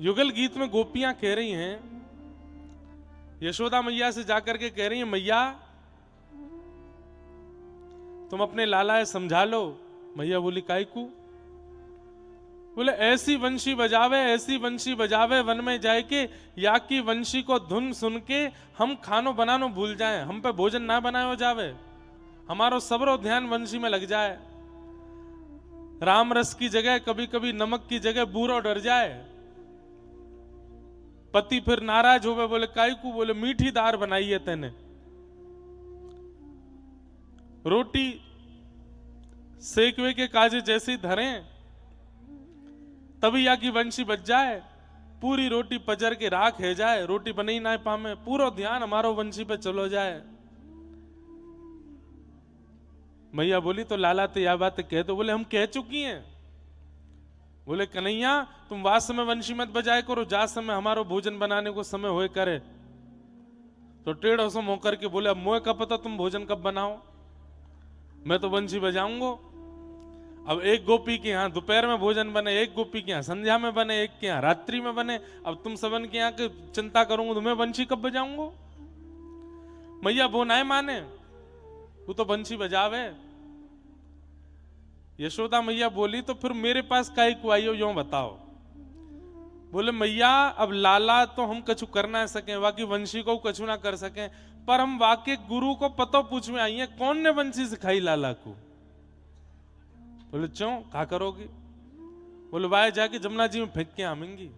युगल गीत में गोपियां कह रही हैं, यशोदा मैया से जाकर के कह रही हैं, मैया तुम अपने लाला समझा लो। मैया बोली काईकू? बोले ऐसी वंशी बजावे, ऐसी वंशी बजावे वन में जाए के, या की वंशी को धुन सुन के हम खानो बनानो भूल जाएं, हम पे भोजन ना बनायो जावे, हमारो सबरो ध्यान वंशी में लग जाए। राम रस की जगह कभी कभी नमक की जगह बूरो डर जाए। पति फिर नाराज होवे, बोले काईकू? बोले मीठी दार बनाई है तेने, रोटी सेकवे के काजे जैसी धरें तभी या की वंशी बच जाए, पूरी रोटी पजर के राख है जाए, रोटी बनी ना पामे, पूरा ध्यान हमारो वंशी पे चलो जाए। मैया बोली तो लाला तो यह बात कह दो। बोले हम कह चुकी हैं। बोले कन्हैया तुम वास समय वंशी मत बजाए करो, जा समय हमारो भोजन बनाने को समय होए करे। तो टेढ़ सो मुंह करके बोले अब मोए का पता तुम भोजन कब बनाओ, मैं तो वंशी बजाऊंगो। अब एक गोपी के यहाँ दोपहर में भोजन बने, एक गोपी के यहाँ संध्या में बने, एक के यहाँ रात्रि में बने, अब तुम सबन के यहाँ की चिंता करूंगा तो मैं वंशी कब बजाऊंगो? मैया वो ना माने, वो तो वंशी बजावे। यशोदा मैया बोली तो फिर मेरे पास काहे को आई हो, यूं बताओ। बोले मैया अब लाला तो हम कछु कर ना सके, बाकी वंशी को कछु ना कर सके, पर हम वाके गुरु को पतो पूछ में आई है, कौन ने वंशी सिखाई लाला को? बोले क्यों, क्या करोगी? बोले वाय जाके जमुना जी में फेंक के आवेंगी।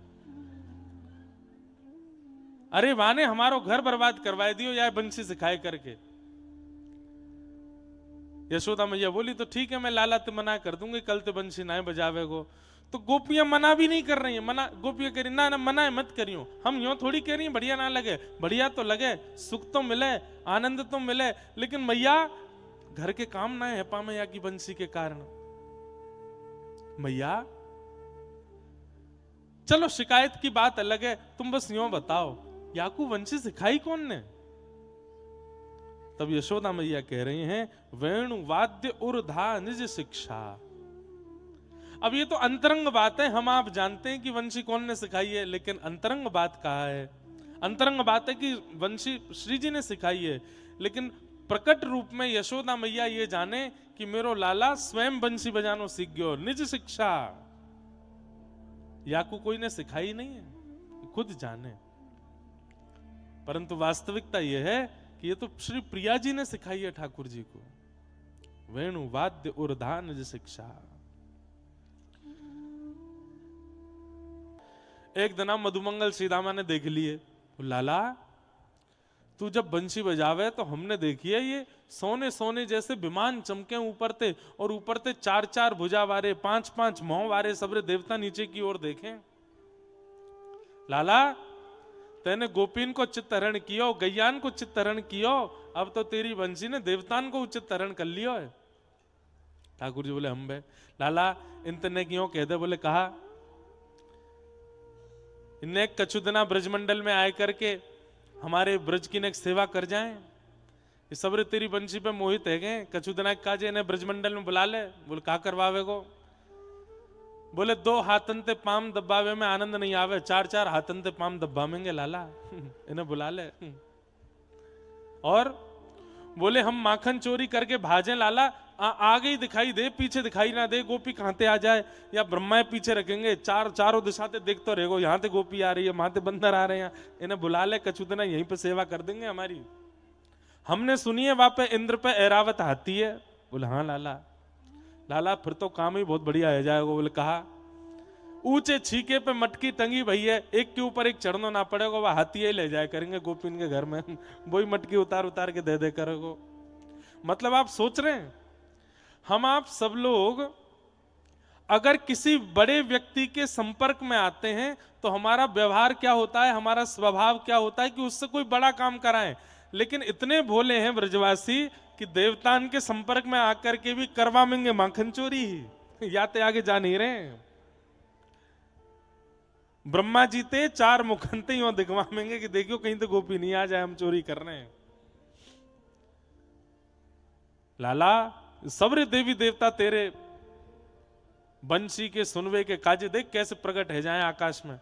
अरे वाने हमारो घर बर्बाद करवाए दियो या वंशी सिखाए करके। यशोदा मैया बोली तो ठीक है, मैं लाला ते मना कर दूंगी, कल ते बंशी ना बजावे को। तो गोपियां मना भी नहीं कर रही हैं, मना गोपियां कह रही ना ना मना मत करियो, हम यूं थोड़ी कह रही हैं बढ़िया ना लगे, बढ़िया तो लगे, सुख तो मिले, आनंद तो मिले, लेकिन मैया घर के काम ना है पा मैया की बंशी के कारण। मैया चलो शिकायत की बात अलग है, तुम बस यूं बताओ याकू वंशी सिखाई कौन ने? तब यशोदा मैया कह रही हैं वेणु वाद्य उर्धा निज शिक्षा। अब ये तो अंतरंग बात है, हम आप जानते हैं कि वंशी कौन ने सिखाई है, लेकिन अंतरंग बात कहा है? अंतरंग बात है कि वंशी श्री जी ने सिखाई है, लेकिन प्रकट रूप में यशोदा मैया ये जाने कि मेरो लाला स्वयं बंशी बजानो सीख गयो, निज शिक्षा। याकू कोई ने सिखाई नहीं है, खुद जाने। परंतु वास्तविकता यह है कि ये तो श्री प्रिया जी ने सिखाई है ठाकुर जी को। वेणु वाद्य उर्धा निज शिक्षा। एक दिन मधुमंगल सीधामा ने देख लिए, लाला तू जब बंशी बजावे तो हमने देखी है ये सोने सोने जैसे विमान चमके ऊपर ते, और ऊपर ते चार चार भुजा वारे, पांच पांच मोह वारे सबरे देवता नीचे की ओर देखें। लाला तेने गोपीन को चित्तहरण कियो, गैयान को चित्तहरण कियो, अब तो तेरी बंशी ने देवतान को चित्तहरण कर लियो है। ठाकुर जी बोले हम बे लाला इन तने क्यों कह दे? बोले कहा इन्हें कछु दिना ब्रजमंडल में आए करके हमारे ब्रज की ने सेवा कर जाएं, ये सबरे तेरी बंशी पे मोहित है गए, कछु दिना काजे इन्हें ब्रजमंडल में बुला ले। बोले का करवावे को? बोले दो हाथन ते पाम दबावे में आनंद नहीं आवे, चार चार हाथन ते पाम दबावेंगे लाला इन्हें बुला ले। और बोले हम माखन चोरी करके भाजें लाला, आगे ही दिखाई दे पीछे दिखाई ना दे, गोपी कहां ते आ जाए या ब्रह्मा पीछे रखेंगे, चारों दिशा ते देखते रहेगो, यहाँ ते गोपी आ रही है, वहां ते बंदर आ रहे हैं, इन्हें बुला ले, कछु देना यहीं पे सेवा कर देंगे हमारी। हमने सुनी है वहां पे इंद्र पे ऐरावत हाथी है। बोले हाँ लाला। लाला फिर तो काम ही बहुत बढ़िया हो जाएगा। बोले कहा ऊंचे छीके पे मटकी टंगी भई है, एक के ऊपर एक चढ़ना ना पड़ेगा, वह हाथी ही ले जाए करेंगे गोपिन के घर में वही मटकी उतार उतार के दे करेगो। मतलब आप सोच रहे हैं हम आप सब लोग अगर किसी बड़े व्यक्ति के संपर्क में आते हैं तो हमारा व्यवहार क्या होता है, हमारा स्वभाव क्या होता है कि उससे कोई बड़ा काम कराएं। लेकिन इतने भोले हैं ब्रजवासी कि देवतान के संपर्क में आकर के भी करवाएंगे माखन चोरी ही, याते आगे जा नहीं रहे। ब्रह्मा जी ते चार मुखंते ही दिखवाएंगे कि देखियो कहीं तो गोपी नहीं आ जाए, हम चोरी कर रहे हैं। लाला सबरे देवी देवता तेरे बंशी के सुनवे के काजे देख कैसे प्रकट है जाए आकाश में।